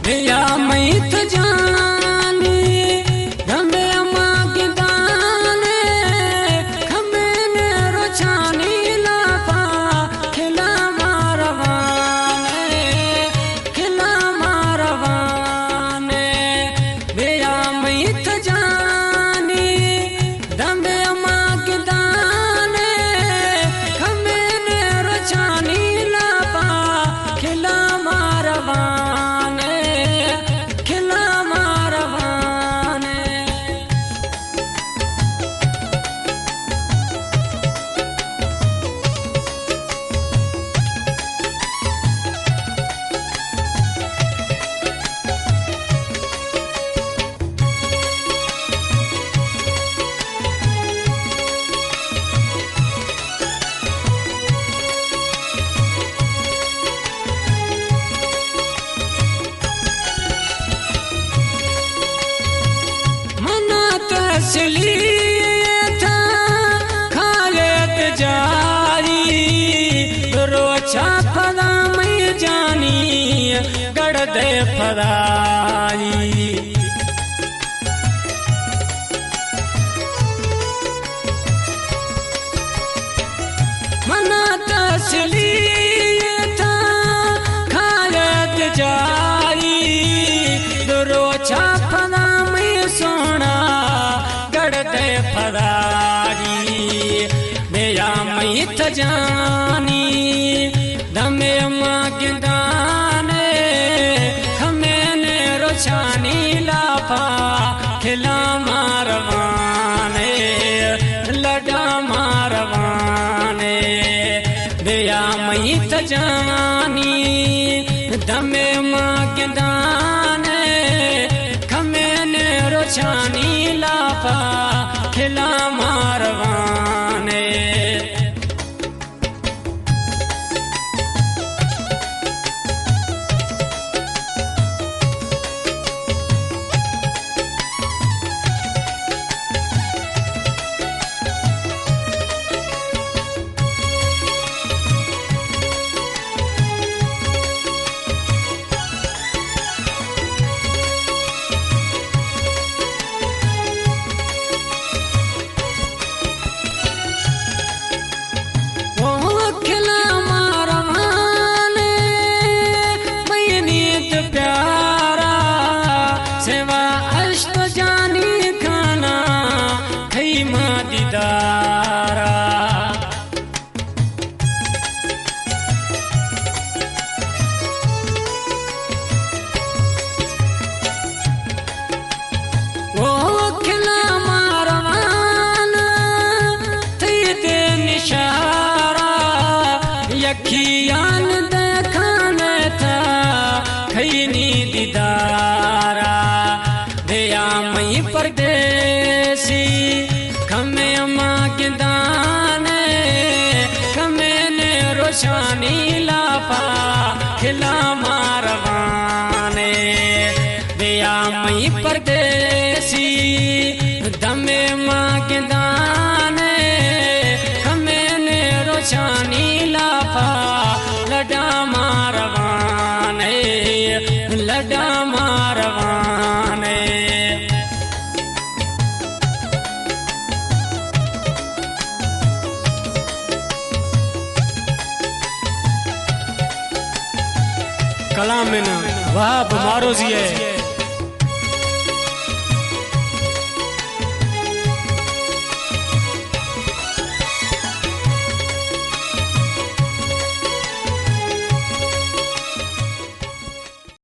या मैथ जानी धमे अम्मा के दाने खमेने रोछानी लापा खिला मारवाने या मैथ जानी धमे अम्मा के दाने खमेने रोछानी लापा खिला मारवाने असलियत खालेत जारी रोचा फदा मैं जानी गढ़ दे फदाई मना तसलियत खालेत जारी रोचा फदा मैं सोना गढ़ते फदारी मेरा मैथ जानी धमे अम्मा के दाने खमेने रोछानी लापा खिला मारवाने लडा मारवाने मेरा मैथ जानी धमे अम्मा के दाने खमेने रोछानी लापा खिला मारवाने यखियान देखने था खैनी दीदारा दया मई परदेसी खमे अम्मा के दाने खमेने रोछानी लापा खिला मारवाने दया मई परदेसी धमे अम्मा के दाने खमेने रोछानी लडा मारवाने कलाम में वहाब मारो जी है